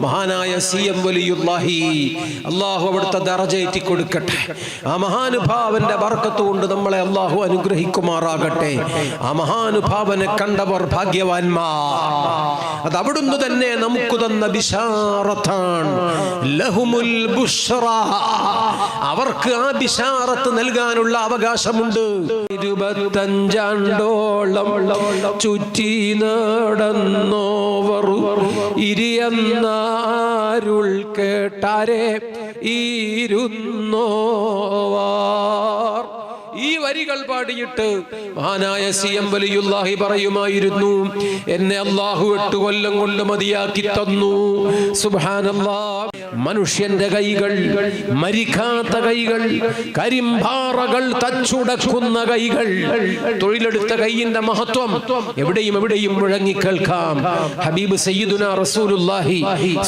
മഹാനായ CM വലിയുല്ലാഹി, അള്ളാഹു അവിടുത്തെ ദറജയേറ്റി കൊടുക്കട്ടെ. ആ മഹാനുഭാവന്റെ ബർക്കത്ത് കൊണ്ട് നമ്മളെ അള്ളാഹു അനുഗ്രഹിക്കുമാറാകട്ടെ. ആ മഹാനുഭാവനെ കണ്ടവർ ഭാഗ്യവാന്മാർ. അത് അവിടുന്ന് തന്നെ നമുക്ക് തന്ന ബിശാറത്താണ്. ലഹുമുൽ ബുശ്റ, അവർക്ക് ആ ബിശാറത്ത് നൽകാനുള്ള അവകാശമുണ്ട്. 25 ആണ്ടോളം ചുറ്റി നടന്നോവർ ഇരിയെന്നാരുൾ കേട്ടാരെ ഇരുന്നോവാർ. ഈ വരികൾ പാടിയിട്ട് മഹാനായ CM വലിയുല്ലാഹി പറയുമായിരുന്നു, എന്നെ അള്ളാഹു 8 കൊല്ലം കൊണ്ട് മതിയാക്കി തന്നു. സുബ്ഹാനല്ലാഹ്. മനുഷ്യന്റെ കൈകൾ, മരിക്കാത്ത കൈകൾ, കരിമ്പാറകൾ തച്ചുടക്കുന്ന കൈകൾ, തൊഴിലെടുത്ത കൈയിന്റെ മഹത്വം എവിടെയും മുഴങ്ങി കേൾക്കാം. ഹബീബ് സയ്യിദുനാ റസൂലുള്ളാഹി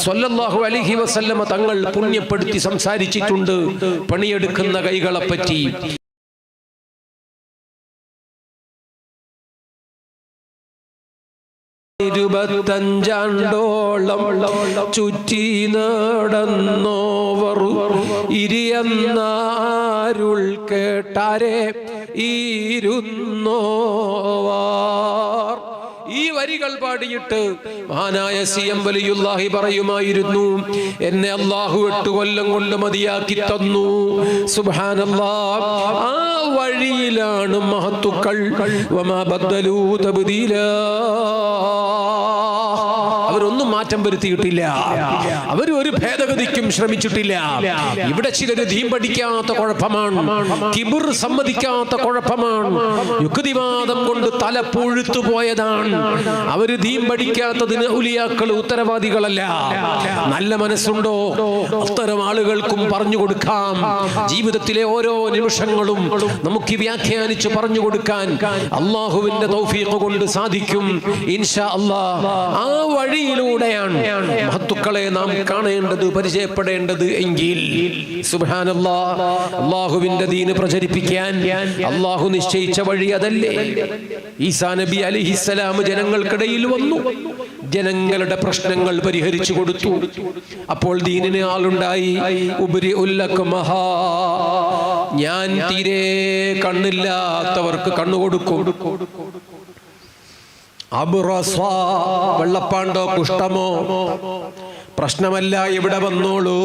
സ്വല്ലല്ലാഹു അലൈഹി വസല്ലമ തങ്ങൾ പുണ്യപ്പെടുത്തി സംസാരിച്ചിട്ടുണ്ട് പണിയെടുക്കുന്ന കൈകളെ പറ്റി. 25 ആണ്ടോളം ചുറ്റി നടന്നോവർ ഇരിയെന്നാരുൾ കേട്ടാരെ ഇരുന്നോവാർ. ഈ വരികൾ പാടിയിട്ട് മഹാനായ CM വലിയുല്ലാഹി പറയുമായിരുന്നു, എന്നെ അള്ളാഹു 8 കൊല്ലം കൊണ്ട് മതിയാക്കി തന്നു. സുബ്ഹാനല്ലാഹ്. ആ വഴിയിലാണ് മഹത്തുക്കൾ. വമാ ബദ്ദലൂ തബ്ദീലാ. അവരൊന്നും മാറ്റം വരുത്തിയിട്ടില്ല. അവർ ഒരു ഭേദഗതിക്കും ശ്രമിച്ചിട്ടില്ല. ഇവിടെ ചിലര് ദീൻ പഠിക്കാത്ത കുഴപ്പമാണ്, കിബിർ സമ്മതിക്കാത്ത കുഴപ്പമാണ്, യുക്തിവാദം കൊണ്ട് തല പുഴുത്തു പോയതാണ്. അവര് ദീൻ പഠിക്കാത്തതിന് ഉലിയാക്കൾ ഉത്തരവാദികളല്ല. നല്ല മനസ്സുണ്ടോ അത്തരം ആളുകൾക്കും പറഞ്ഞു കൊടുക്കാം. ജീവിതത്തിലെ ഓരോ നിമിഷങ്ങളും നമുക്ക് വ്യാഖ്യാനിച്ച് പറഞ്ഞു കൊടുക്കാൻ അള്ളാഹുവിന്റെ തൗഫീഖ് കൊണ്ട് സാധിക്കും ഇൻഷാ അല്ലാഹ്. ആ വഴിയിലൂടെയാണ് മഹത്തുക്കളെ നാം കാണേണ്ടത്, പരിചയപ്പെടേണ്ടത് എങ്കിൽ. സുബ്ഹാനല്ലാഹ്. അള്ളാഹുവിന്റെ ദീന് പ്രചരിപ്പിക്കാൻ അള്ളാഹു നിശ്ചയിച്ച വഴി അതല്ലേ. ഈസാ നബി അലൈഹിസ്സലാം ജനങ്ങൾക്കിടയിൽ വന്നു, ജനങ്ങളുടെ പ്രശ്നങ്ങൾ പരിഹരിച്ചു കൊടുത്തു. അപ്പോൾ ദീനിന് ആളുണ്ടായി. ഉപരിഉല്ലക്മഹാ, ഞാൻ തീരെ കണ്ണില്ലാത്തവർക്ക് കണ്ണു കൊടുക്കും. അബ്റസ, വെള്ളപ്പാണ്ടോ കുഷ്ഠമോ പ്രശ്നമല്ല, ഇവിടെ വന്നോളൂ,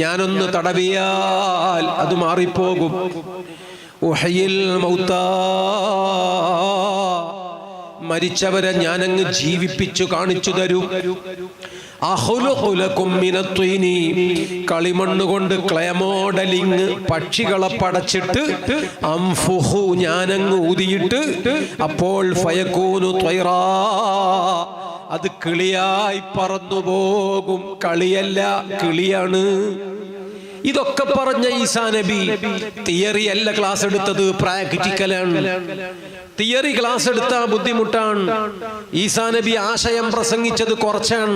ഞാനൊന്ന് തടവിയാൽ അത് മാറിപ്പോകും. ഉഹയിൽ മൗതാ, മരിച്ചവരെ ഞാനങ്ങ് ജീവിപ്പിച്ചു കാണിച്ചു തരും. കളിമണ്ണ് കൊണ്ട് ക്ലേ മോഡലിങ്, പക്ഷികളെ പടച്ചിട്ട് അംഫുഹു, ഞാനങ്ങ് ഊതിയിട്ട് അപ്പോൾ ഫയകൂനു ത്വയ്റാ, അത് കിളിയായി പറന്നു പോകും. കളിയല്ല, കിളിയാണ്. ഇതൊക്കെ പറഞ്ഞ ഈസാ നബി തിയറി അല്ല ക്ലാസ് എടുത്തത്, പ്രാക്ടിക്കലാണ്. തിയറി ക്ലാസ് എടുത്താൽ ബുദ്ധിമുട്ടാണ്. ഈസാ നബി ആശയം പ്രസംഗിച്ചത് കുറച്ചാണ്,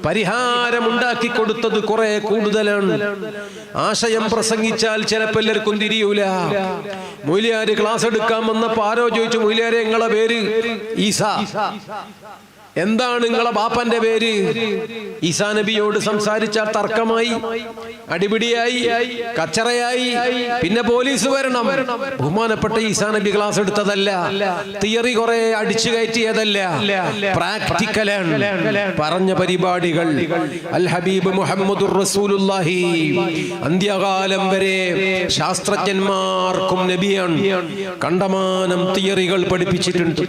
പരിഹാരം ഉണ്ടാക്കി കൊടുത്തത് കുറെ കൂടുതലാണ്. ആശയം പ്രസംഗിച്ചാൽ ചിലപ്പോൾ എല്ലാവർക്കും തിരിയൂല. മൊയ്ലിയാര് ക്ലാസ് എടുക്കാൻ വന്നപ്പോ ആരോ ചോദിച്ചു, മൊയ്ലിയാരെ നിങ്ങളെ പേര് ഈസാ, എന്താണ് നിങ്ങളെ ബാപ്പന്റെ പേര്? ഈസാ നബിയോട് സംസാരിച്ചാൽ തർക്കമായി, അടിപിടിയായി, കച്ചറയായി, പിന്നെ പോലീസ് വരണം. ബഹുമാനപ്പെട്ട ഈസാ നബി ക്ലാസ് എടുത്തതല്ല, തിയറി കുറെ അടിച്ചു കയറ്റിയതല്ല, പ്രാക്ടിക്കലാണ്. പറഞ്ഞ പരിപാടികൾ അൽ ഹബീബ് മുഹമ്മദുർ റസൂലുള്ളാഹി അന്ത്യകാലം വരെ ശാസ്ത്രജ്ഞന്മാർക്കും നബിയാണ്. കണ്ടമാനം തിയറികൾ പഠിപ്പിച്ചിട്ടുണ്ട്.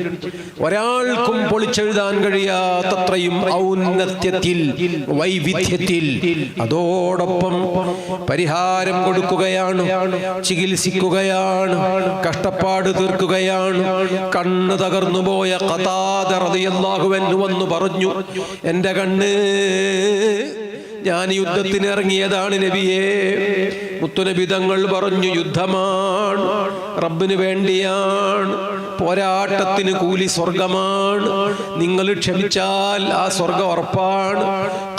ഒരാൾക്കും പൊളിച്ചെഴുതാൻ കഴിയാത്തത്രയും ഔന്നത്യത്തിൽ, വൈവിധ്യത്തിൽ. അതോടൊപ്പം പരിഹാരം കൊടുക്കുകയാണ്, ചികിത്സിക്കുകയാണ്, കഷ്ടപ്പാട് തീർക്കുകയാണ്. കണ്ണ് തകർന്നുപോയ ഖതാദ റളിയല്ലാഹു അൻഹു വന്നു പറഞ്ഞു, എന്റെ കണ്ണ്, ഞാൻ യുദ്ധത്തിന് ഇറങ്ങിയതാണ് നബിയേ. മുത്തുനബി തങ്ങൾ പറഞ്ഞു, യുദ്ധമാണ്, റബ്ബിന് വേണ്ടിയാണ്, പോരാട്ടത്തിന് കൂലി സ്വർഗമാണ്, നിങ്ങൾ ക്ഷമിച്ചാൽ ആ സ്വർഗം ഉറപ്പാണ്.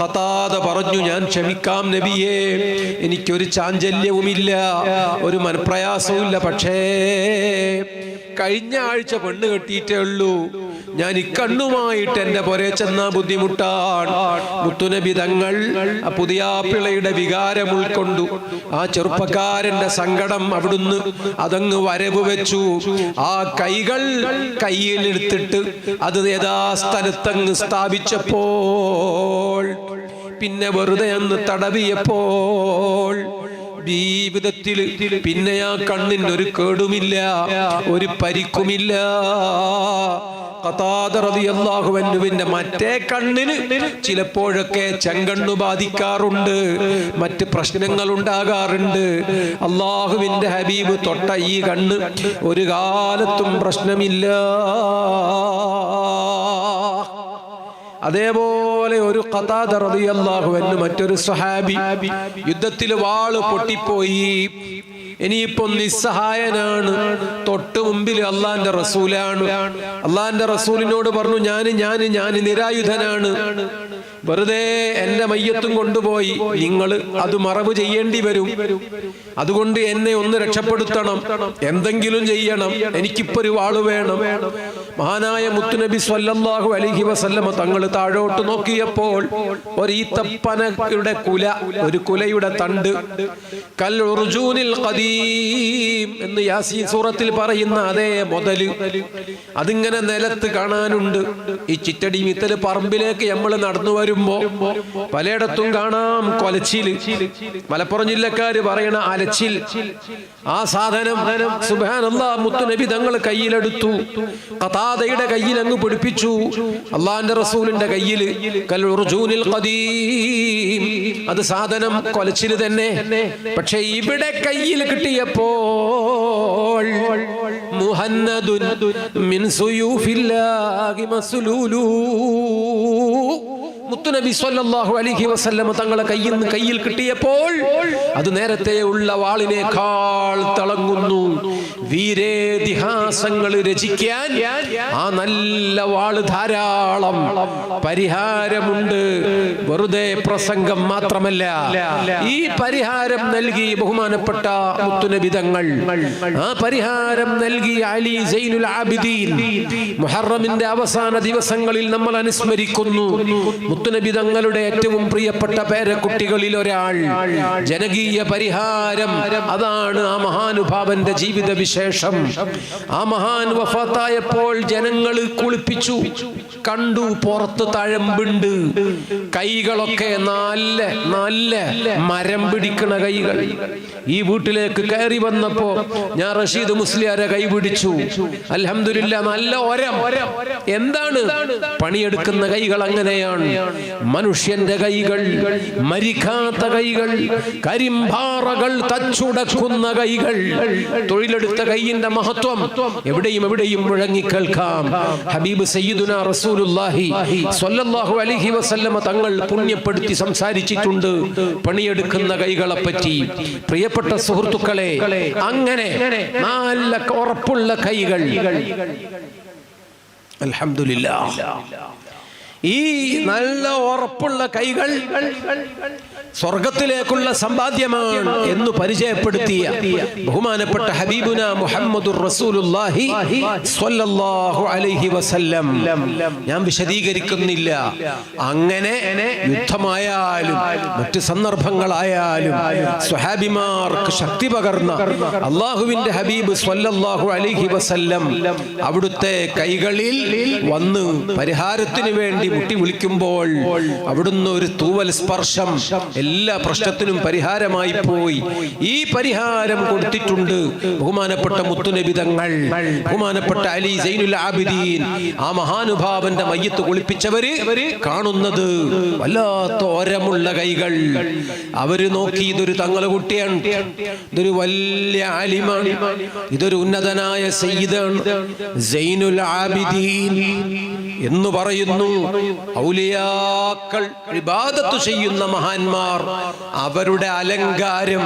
ഖതാദ പറഞ്ഞു, ഞാൻ ക്ഷമിക്കാം നബിയേ, എനിക്കൊരു ചാഞ്ചല്യവുമില്ല, ഒരു മനപ്രയാസവും ഇല്ല. പക്ഷേ കഴിഞ്ഞ ആഴ്ച പെണ്ണ് കെട്ടിയിട്ടേ ഉള്ളൂ, ഞാൻ ഇക്കണ്ണുമായിട്ട് എന്റെ പുരേ ചെന്ന ബുദ്ധിമുട്ടാണ്. മുത്തുനബി തങ്ങൾ ആ പുതിയാപ്പിളയുടെ വികാരം ഉൾക്കൊണ്ടു. ആ ചെറുപ്പക്കാരന്റെ സങ്കടം അവിടുന്ന് അതങ്ങ് വരവ് വെച്ചു. ആ കൈകൾ കയ്യിലെടുത്തിട്ട് അത് യഥാസ്ഥലത്തങ്ങ് സ്ഥാപിച്ചപ്പോൾ, പിന്നെ വെറുതെ ഒന്ന് തടവിയപ്പോൾ ജീവിതത്തിൽ പിന്നെ ആ കണ്ണിന് ഒരു കേടുമില്ല, ഒരു പരിക്കുമില്ല. ഖതാദ റളിയല്ലാഹു അൻഹുവിന്റെ മറ്റേ കണ്ണിന് ചിലപ്പോഴൊക്കെ ചെങ്കണ്ണു ബാധിക്കാറുണ്ട്, മറ്റ് പ്രശ്നങ്ങൾ ഉണ്ടാകാറുണ്ട്. അള്ളാഹുവിന്റെ ഹബീബ് തൊട്ട ഈ കണ്ണ് ഒരു കാലത്തും പ്രശ്നമില്ല. അതേപോലെ ഒരു ഖതാദ റളിയല്ലാഹു അൻഹു മറ്റൊരു സ്വഹാബി യുദ്ധത്തിൽ വാള് പൊട്ടിപ്പോയി. ഇനിയിപ്പോ നിസ്സഹായനാണ്. തൊട്ട് മുമ്പിൽ അള്ളാന്റെ റസൂലാണ്. അള്ളാന്റെ റസൂലിനോട് പറഞ്ഞു, ഞാൻ നിരായുധനാണ്, വെറുതെ എന്റെ മയ്യത്തും കൊണ്ടുപോയി നിങ്ങൾ അത് മറവ് ചെയ്യേണ്ടി വരും, അതുകൊണ്ട് എന്നെ ഒന്ന് രക്ഷപ്പെടുത്തണം, എന്തെങ്കിലും ചെയ്യണം, എനിക്കിപ്പോ ഒരു വാള് വേണം. മഹാനായ മുത്തുനബി സ്വല്ലല്ലാഹു അലൈഹി വസല്ലമ തങ്ങൾ താഴോട്ട് നോക്കിയപ്പോൾ ഒരു ഈത്തപ്പനയുടെ കുല, ഒരു കുലയുടെ തണ്ട്, കൽ ഉർജൂനിൽ ഖദീം എന്ന് യാസീൻ സൂറത്തിൽ പറയുന്ന അതേ മുതല് അതിങ്ങനെ നിലത്ത് കാണാനുണ്ട്. ഈ ചിറ്റടി മിത്തല് പറമ്പിലേക്ക് നമ്മൾ നടന്നു വരുമ്പോ പലയിടത്തും കാണാം കൊലച്ചില്. മലപ്പുറം ജില്ലക്കാര് പറയണ അലച്ചിൽ. ആ സാധനം സുബ്ഹാനല്ലാഹ് മുത്തുനബി തങ്ങൾ കയ്യിലെടുത്തു, ഖതാദയുടെ കയ്യിൽ അങ്ങ് പിടിപ്പിച്ചു. അള്ളാന്റെ റസൂലിന്റെ കയ്യിൽ കൽ ഉർജൂനിൽ ഖദീം, അത് സാധനം കൊലച്ചില് തന്നെ. പക്ഷെ ഇവിടെ കയ്യിൽ കിട്ടിയപ്പോൾ മുഹന്നദുൻ മിൻ സുയൂഫില്ലാഹി മസ്ലൂലു, മുത്തുനബി സ്വല്ലല്ലാഹു അലൈഹി വസല്ലം തങ്ങളെ കയ്യിൽ കിട്ടിയപ്പോൾ അത് നേരത്തെ ഉള്ള വാളിനേക്കാൾ തിളങ്ങുന്നു. വീരേതിഹാസങ്ങൾ രചിക്കാൻ ആ നല്ല വാള് ധാരാളം പരിഹാരമുണ്ട്. വെറുതെ പ്രസംഗം മാത്രമല്ല, ഈ പരിഹാരം നൽകി ബഹുമാനപ്പെട്ട മുത്തുനബി തങ്ങൾ. ആ പരിഹാരം നൽകി അലി സൈനുൽ ആബിദീൻ മുഹറമിന്റെ അവസാന ദിവസങ്ങളിൽ നമ്മൾ അനുസ്മരിക്കുന്നു. മുത്തുനബി തങ്ങളുടെ ഏറ്റവും പ്രിയപ്പെട്ട പേരക്കുട്ടികളിൽ ഒരാൾ. ജനകീയ പരിഹാരം, അതാണ് ആ മഹാനുഭാവന്റെ ജീവിത വിശേഷം. ആ മഹാൻ വഫാത്തായപ്പോൾ ജനങ്ങൾ കുളിപ്പിച്ചു, കണ്ടു പുറത്ത് തഴമ്പുണ്ട്, കൈകളൊക്കെ നല്ല നല്ല മരം പിടിക്കണ കൈകൾ. ഈ വീട്ടിലേക്ക് കയറി വന്നപ്പോ ഞാൻ റഷീദ് മുസ്ലിയാരെ കൈ പിടിച്ചു. അൽഹംദുലില്ലാ, നല്ല ഒരം. എന്താണ് പണിയെടുക്കുന്ന കൈകൾ? അങ്ങനെയാണ് മനുഷ്യന്റെ കൈകൾ, മരിക്കാത്ത കൈകൾ, കരിമ്പാറകൾ തച്ചുടക്കുന്ന കൈകൾ. തൊഴിലെടുത്ത കൈയിന്റെ മഹത്വം എവിടെയും മുഴങ്ങിക്കേൾക്കാം. ഹബീബ് സയ്യിദുനാ റസൂലുള്ളാഹി സ്വല്ലല്ലാഹു അലൈഹി വസല്ലമ തങ്ങൾ പുണ്യപ്പെടുത്തി സംസാരിച്ചിട്ടുണ്ട് പണിയെടുക്കുന്ന കൈകളെ പറ്റി. പ്രിയപ്പെട്ട സുഹൃത്തുക്കളെ, അങ്ങനെ നല്ല ഉറപ്പുള്ള കൈകൾ. അൽഹംദുലില്ലാഹ്, ഈ നല്ല ഉറപ്പുള്ള കൈകൾ സ്വർഗത്തിലേക്കുള്ള സമ്പാദ്യമാണ് എന്ന് പരിചയപ്പെടുത്തിയ ബഹുമാനപ്പെട്ട ഹബീബുന മുഹമ്മദുർ റസൂലുള്ളാഹി സ്വല്ലല്ലാഹു അലൈഹി വസല്ലം. ഞാൻ വിശദീകരിക്കുന്നില്ല. അങ്ങനെ യുദ്ധമായാലും മറ്റ് സന്ദർഭങ്ങളായാലും സ്വഹാബിമാർക്ക് ശക്തി പകർന്ന അള്ളാഹുവിന്റെ ഹബീബ് സ്വല്ലല്ലാഹു അലൈഹി വസല്ലം അവിടുത്തെ കൈകളിൽ വന്ന് പരിഹാരത്തിന് വേണ്ടി മുട്ടി വിളിക്കുമ്പോൾ അവിടുന്ന് ഒരു തൂവൽ സ്പർശം എല്ലാ പ്രശ്നത്തിനും പരിഹാരമായി പോയി. ഈ പരിഹാരം കൊടുത്തിട്ടുണ്ട് ബഹുമാനപ്പെട്ട മുത്തുനബി തങ്ങൾ, ബഹുമാനപ്പെട്ട അലി സൈനുൽ ആബിദീൻ. ആ മഹാനുഭാവന്റെ മയ്യത്ത് കുളിപ്പിച്ചവര് കാണുന്നത് വല്ലാത്ത ഓരമുള്ള കൈകൾ. അവര് നോക്കി, ഇതൊരു തങ്ങളെ കുട്ടിയാണ്, ഇതൊരു വലിയ ആലിമാണ്, ഇതൊരു ഉന്നതനായ സയ്യിദാണ്, സൈനുൽ ആബിദീൻ എന്ന് പറയുന്നു. ഔലിയാക്കൾ ഇബാദത്ത് ചെയ്യുന്ന മഹാന്മാർ, അവരുടെ അലങ്കാരം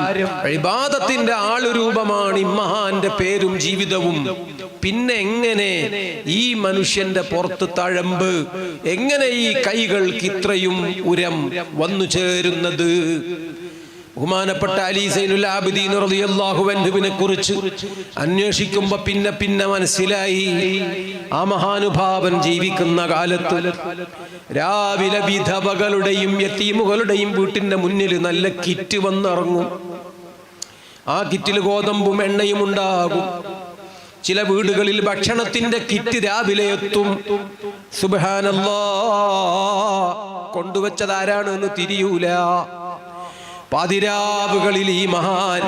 ഇബാദത്തിന്റെ ആളുരൂപമാണ് ഈ മഹാന്റെ പേരും ജീവിതവും. പിന്നെ എങ്ങനെ ഈ മനുഷ്യന്റെ പുറത്ത് തഴമ്പ്, എങ്ങനെ ഈ കൈകൾക്ക് ഇത്രയും ഉരം വന്നു ചേരുന്നത്? ബഹുമാനപ്പെട്ട അലി സൈനുൽ ആബിദീൻ റളിയല്ലാഹു അൻഹുവിനെ കുറിച്ച് അന്വേഷിക്കുമ്പോൾ പിന്നെ മനസ്സിലായി, ആ മഹാനുഭാവൻ ജീവിക്കുന്ന കാലത്ത് രാവിലെ വിധവകളുടെയും യതീമുകളുടെയും വീട്ടിന്റെ മുന്നിൽ നല്ല കിറ്റ് വന്നിറങ്ങും. ആ കിറ്റിൽ ഗോതമ്പും എണ്ണയും ഉണ്ടാകും. ചില വീടുകളിൽ ഭക്ഷണത്തിന്റെ കിറ്റ് രാവിലെ എത്തും. സുബ്ഹാനല്ലാഹ്, കൊണ്ടുവച്ചത് ആരാണെന്ന് തിരിയൂല. പാതിരാവുകളിൽ ഈ മഹാൻ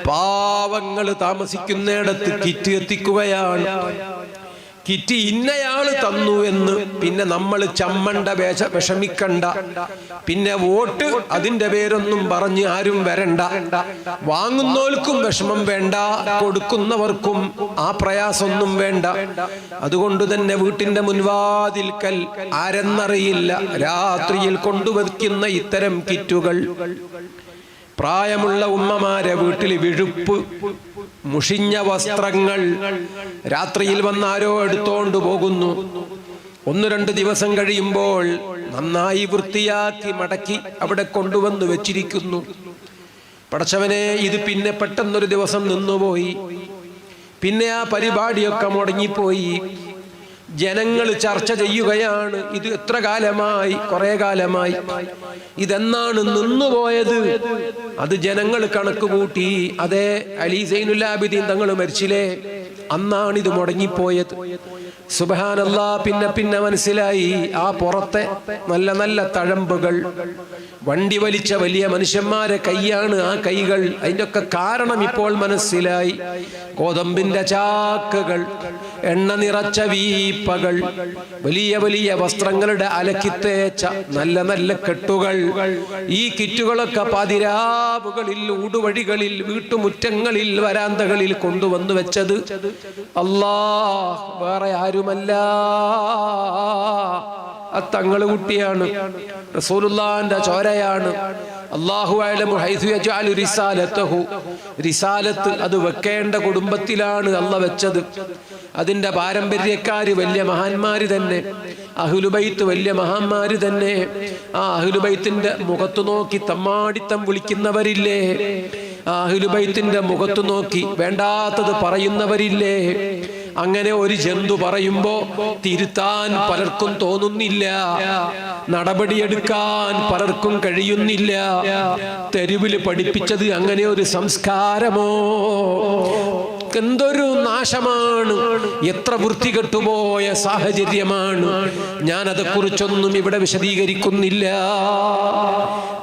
പാവങ്ങൾ താമസിക്കുന്നിടത്ത് കിറ്റ് എത്തിക്കുകയാണ്. കിറ്റ് ഇന്നയാള് തന്നു എന്ന് പിന്നെ നമ്മൾ ചമ്മണ്ട വിഷമിക്കണ്ട. പിന്നെ വോട്ട് അതിന്റെ പേരൊന്നും പറഞ്ഞ് ആരും വരണ്ട. വാങ്ങുന്നവർക്കും വിഷമം വേണ്ട, കൊടുക്കുന്നവർക്കും ആ പ്രയാസമൊന്നും വേണ്ട. അതുകൊണ്ട് തന്നെ വീട്ടിന്റെ മുൻവാതിൽക്കൽ ആരെന്നറിയില്ല രാത്രിയിൽ കൊണ്ടുവയ്ക്കുന്ന ഇത്തരം കിറ്റുകൾ പ്രായമുള്ള ഉമ്മമാരെ വീട്ടിൽ വിഴുപ്പ്, മുഷിഞ്ഞ വസ്ത്രങ്ങൾ രാത്രിയിൽ വന്നാരോ എടുത്തോണ്ട് പോകുന്നു. 1-2 ദിവസം കഴിയുമ്പോൾ നന്നായി വൃത്തിയാക്കി മടക്കി അവിടെ കൊണ്ടുവന്ന് വെച്ചിരിക്കുന്നു. പടച്ചവനെ, ഇത് പിന്നെ പെട്ടെന്നൊരു ദിവസം നിന്നുപോയി. പിന്നെ ആ പരിപാടിയൊക്കെ മുടങ്ങിപ്പോയി. ജനങ്ങൾ ചർച്ച ചെയ്യുകയാണ്, ഇത് എത്ര കാലമായി? കുറെ കാലമായി. ഇതെന്നാണ് നിന്നുപോയത്? അത് ജനങ്ങൾ കണക്ക് കൂട്ടി. അതേ, അലി സൈനുൽ ആബിദീൻ തങ്ങൾ മരിച്ചില്ലേ, അന്നാണ് ഇത് മുടങ്ങിപ്പോയത്. സുബ്ഹാനല്ലാഹ്, പിന്നെ മനസ്സിലായി, ആ പുറത്തെ നല്ല നല്ല തഴമ്പുകൾ, വണ്ടി വലിച്ച വലിയ മനുഷ്യന്മാരെ കൈയാണ് ആ കൈകൾ. അതിൻ്റെ ഒക്കെ കാരണം ഇപ്പോൾ മനസ്സിലായി. ഗോതമ്പിന്റെ ചാക്കുകൾ, എണ്ണ നിറച്ച വീപ്പകൾ, വലിയ വലിയ വസ്ത്രങ്ങളുടെ അലക്കിത്തേച്ച നല്ല നല്ല കെട്ടുകൾ, ഈ കിറ്റുകളൊക്കെ പതിരാവുകളിൽ, ഊടുവഴികളിൽ, വീട്ടുമുറ്റങ്ങളിൽ, വരാന്തകളിൽ കൊണ്ടുവന്നു വെച്ചത് അല്ലാഹ് വേറെ ആരുമല്ല, തങ്ങള് കുട്ടിയാണ്, റസൂലുള്ളാഹിന്റെ ചോരയാണ്. അല്ലാഹു അഅലമു ഹൈസു യജഅലു റിസാലതഹു, റിസാലത്ത് അത് വെക്കേണ്ട കുടുംബത്തിലാണ് അല്ല വെച്ചത്. അതിന്റെ പാരമ്പര്യക്കാര് വലിയ മഹാന്മാര് തന്നെ, അഹ്ലുബൈത്ത് വലിയ മഹാന്മാര് തന്നെ. ആ അഹ്ലുബൈത്തിന്റെ മുഖത്ത് നോക്കി തമ്മാടിത്തം വിളിക്കുന്നവരില്ലേ, ആ അഹ്ലുബൈത്തിന്റെ മുഖത്ത് നോക്കി വേണ്ടാത്തത് പറയുന്നവരില്ലേ. അങ്ങനെ ഒരു ജന്തു പറയുമ്പോ തിരുത്താൻ പലർക്കും തോന്നുന്നില്ല, നടപടിയെടുക്കാൻ പലർക്കും കഴിയുന്നില്ല. തെരുവിൽ പഠിപ്പിച്ചത് അങ്ങനെ ഒരു സംസ്കാരമോ? എന്തൊരു നാശമാണ്, എത്ര വൃത്തികെട്ടുപോയ സാഹചര്യമാണ്. ഞാനതെക്കുറിച്ചൊന്നും ഇവിടെ വിശദീകരിക്കുന്നില്ല.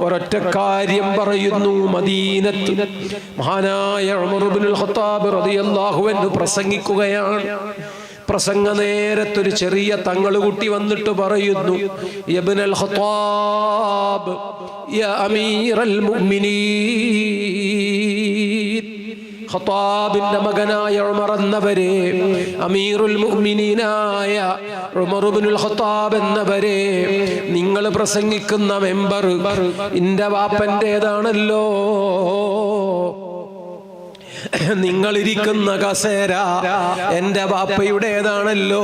ഒരൊറ്റ കാര്യം പറയുന്നു. മദീനത്ത് മഹാനായ ഉമർ ഇബ്നുൽ ഖത്താബ് റളിയല്ലാഹു അൻഹു പ്രസംഗിക്കുകയാണ്. പ്രസംഗ നേരത്തൊരു ചെറിയ തങ്ങളുകുട്ടി വന്നിട്ട് പറയുന്നു, ഇബ്നുൽ ഖത്താബ് യാ അമീറൽ മുഅ്മിനീൻ, ഖത്താബിന്റെ മകനായ ഉമർ എന്നവരെ, അമീറുൽ മുഅ്മിനീനായ ഉമർ ഇബ്നുൽ ഖത്താബ് എന്നവരെ, നിങ്ങൾ പ്രസംഗിക്കുന്ന മെമ്പർ എന്റെ വാപ്പന്റേതാണല്ലോ, നിങ്ങളിരിക്കുന്ന കസേര എന്റെ ബാപ്പയുടേതാണല്ലോ.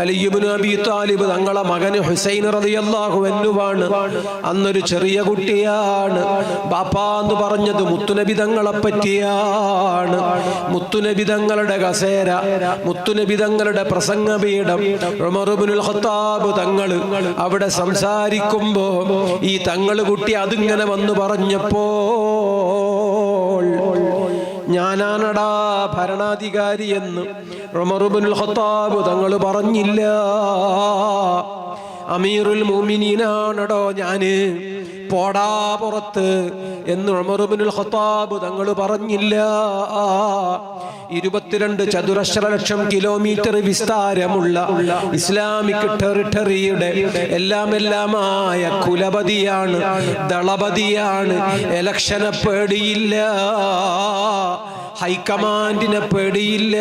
അലി ഇബ്നു അബീ താലിബ് തങ്ങളെ മകന് ഹുസൈൻ റളിയല്ലാഹു അൻഹുവാണ്. അന്നൊരു ചെറിയ കുട്ടിയാണ്. ബാപ്പ എന്ന് പറഞ്ഞത് മുത്തുനബി തങ്ങളെ പറ്റിയാണ്. മുത്തുനബി തങ്ങളുടെ കസേര, മുത്തുനബി തങ്ങളുടെ പ്രസംഗപീഠം, ഉമർ ഇബ്നുൽ ഖത്താബ് തങ്ങൾ അവിടെ സംസാരിക്കുമ്പോ ഈ തങ്ങൾ കുട്ടി അതിങ്ങനെ വന്നു പറഞ്ഞപ്പോൾ, ഞാനാണടാ ഭരണാധികാരി എന്ന് ഉമർ ഇബ്നുൽ ഖത്താബ് തങ്ങൾ പറഞ്ഞില്ല. അമീറുൽ മുഅ്മിനീനാണടോ ഞാന്, പോടാ പുറത്ത് എന്ന് ഉമർ ഇബ്നുൽ ഖത്താബ് തങ്ങൾ പറഞ്ഞില്ല. 22 ചതുരശ്ര ലക്ഷം കിലോമീറ്റർ വിസ്താരമുള്ള ഇസ്ലാമിക് ടെറിട്ടറിയുടെ എല്ലാമായ കുലപതിയാണ്, ദളപതിയാണ്. ഇലക്ഷനെ പേടിയില്ല, ഹൈക്കമാൻഡിനെ പേടിയില്ല,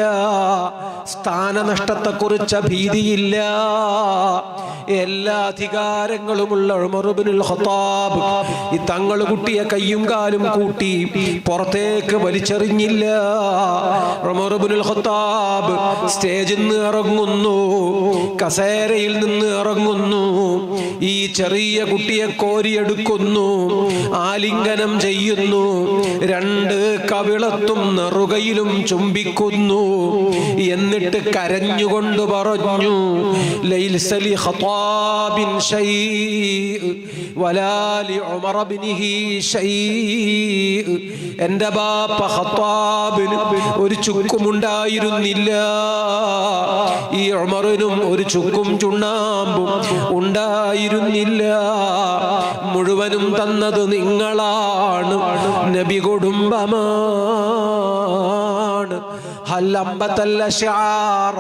സ്ഥാനനഷ്ടത്തെക്കുറിച്ച് ഭീതിയില്ല. എല്ലാ അധികാരങ്ങളുമുള്ള ഉമർ ഇബ്നുൽ ഖത്താബ് ഈ തങ്ങൾ കുട്ടിയെ കയ്യും കാലും കൂട്ടി പുറത്തേക്ക് വലിച്ചെറിഞ്ഞില്ല. ഉമർ ഇബ്നുൽ ഖത്താബ് സ്റ്റേജിൽ നിന്ന് ഇറങ്ങുന്നു, കസേരയിൽ നിന്ന് ഇറങ്ങുന്നു, ഈ ചെറിയ കുട്ടിയെ കോരിയെടുക്കുന്നു, ആലിംഗനം ചെയ്യുന്നു, രണ്ട് കവിളത്തും നെറുകയിലും ചുംബിക്കുന്നു. എന്നിട്ട് കരഞ്ഞുകൊണ്ട് പറഞ്ഞു, ലൈസലി ഖത്താബിൻ ശൈഅ് വലാ ലി ഉമർ ഇബ്നിഹി ശൈഅ്. എൻ്റെ ബാപ്പ ഖത്താബിന് ഒരു ചുക്കുമുണ്ടായിരുന്നില്ല, ഈ ഉമറിനും ഒരു ചുക്കും ചുണ്ണാമ്പും ഉണ്ടായിരുന്നില്ല. മുഴുവനും തന്നത് നിങ്ങളാണ്, നബി കുടുംബമാണ്. ഹൽ അംബതൽ അശ്ആറ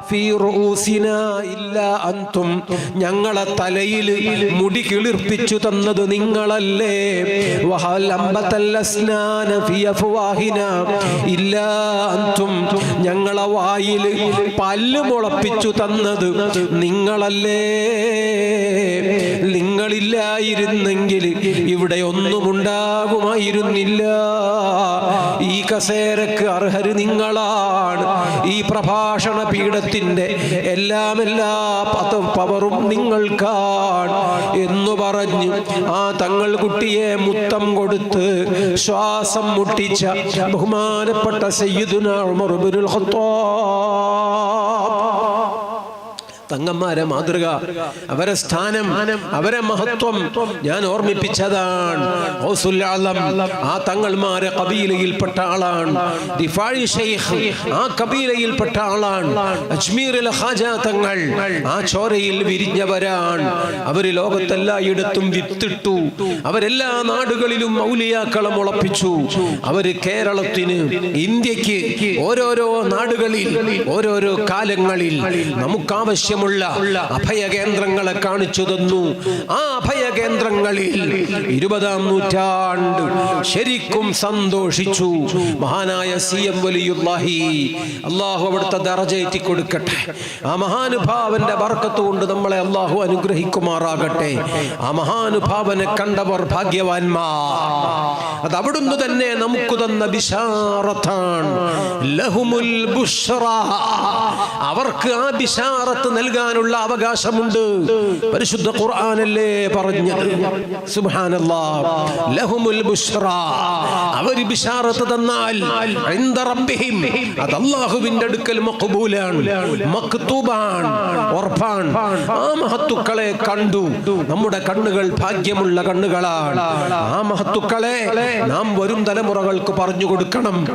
ഫീ റൂസിനാ ഇല്ലാ അൻതും. ഞങ്ങളെ തലയിൽ മുടി കിളിർപ്പിച്ചു തന്നത് നിങ്ങളല്ലേ. വഹൽ അംബതൽ അസ്നാന ഫീ അഫ്വാഹിനാ ഇല്ലാ അൻതും. ഞങ്ങളെ വായിൽ പല്ല് മുളപ്പിച്ചു തന്നത് നിങ്ങളല്ലേ. നിങ്ങളില്ലായിരുന്നെങ്കിൽ ഇവിടെ ഒന്നും ഉണ്ടാകുമായിരുന്നില്ല. ഈ കസേരക്ക് അർഹര് നിങ്ങളാണ്. ഈ പ്രഭാഷണ പീഠത്തിന്റെ എല്ലാ പവറും നിങ്ങൾക്കാണ് എന്ന് പറഞ്ഞ് ആ തങ്ങൾ കുട്ടിയെ മുത്തം കൊടുത്ത് ശ്വാസം മുട്ടിച്ച ബഹുമാനപ്പെട്ട സയ്യിദുനാ ഉമർ ഇബ്നുൽ ഖത്താബ്. തങ്ങന്മാരെ മാതൃക, അവരെ സ്ഥാനം, അവരെ മഹത്വം ഞാൻ ഓർമ്മിപ്പിച്ചതാണ്. ഗൗസുൽ ആലം ആ തങ്ങൾമാരെ കബീലയിൽപ്പെട്ട ആളാണ്. ദിഫാഴി ശൈഖ് ആ കബീലയിൽപ്പെട്ട ആളാണ്. അജ്മീറിലെ ഖാജ തങ്ങൾ ആ ചോരയിൽ വിരിഞ്ഞവരാണ്. അവർ ലോകത്തെല്ലായിടത്തും വിത്തിട്ടു. അവരെല്ലാ നാടുകളിലും ഔലിയാക്കളെ മുളപ്പിച്ചു. അവര് കേരളത്തിന്, ഇന്ത്യക്ക് ഓരോരോ നാടുകളിൽ ഓരോരോ കാലങ്ങളിൽ നമുക്കാവശ്യം അഭയകേന്ദ്രങ്ങളെ കാണിച്ചു തന്നു. ആ അഭയകേന്ദ്രങ്ങളിൽ 20-ാം നൂറ്റാണ്ട് ശരിക്കും സന്തോഷിച്ചു. മഹാനായ CM വലിയുല്ലാഹി, അള്ളാഹു അവിടുത്തെ ദറജയേറ്റി കൊടുക്കട്ടെ. ആ മഹാനുഭാവന്റെ ബർക്കത്ത് കൊണ്ട് നമ്മളെ അള്ളാഹു അനുഗ്രഹിക്കുമാറാകട്ടെ. ആ മഹാനുഭാവനെ കണ്ടവർ ഭാഗ്യവാന്മാർ. അത് അവിടുന്ന് തന്നെ നമുക്ക് തന്ന ബിശാറത്താണ്. ലഹുമുൽ ബുശ്റ. അവർക്ക് ആ ബിശാറത്ത് നൽകാനുള്ള അവകാശമുണ്ട്. പരിശുദ്ധ ഖുർആനല്ലേ പറഞ്ഞത്. സുബ്ഹാനല്ലാഹ്. ലഹുമുൽ ബുശ്റ. അവർ ബിശാറത്ത് തന്നാൽ ഇൻദ റബ്ബിഹിം, അത് അല്ലാഹുവിന്റെ അടുക്കൽ മഖ്ബൂലാണ്, മക്തൂബാണ്, ഉറപ്പാണ്. ആ മഹത്തുക്കളെ കണ്ടു. നമ്മുടെ കണ്ണുകൾ ഭാഗ്യമുള്ള കണ്ണുകളാണ്. ആ മഹത്തുക്കളെ നാം വരും തലമുറകൾക്ക് പറഞ്ഞു കൊടുക്കണം.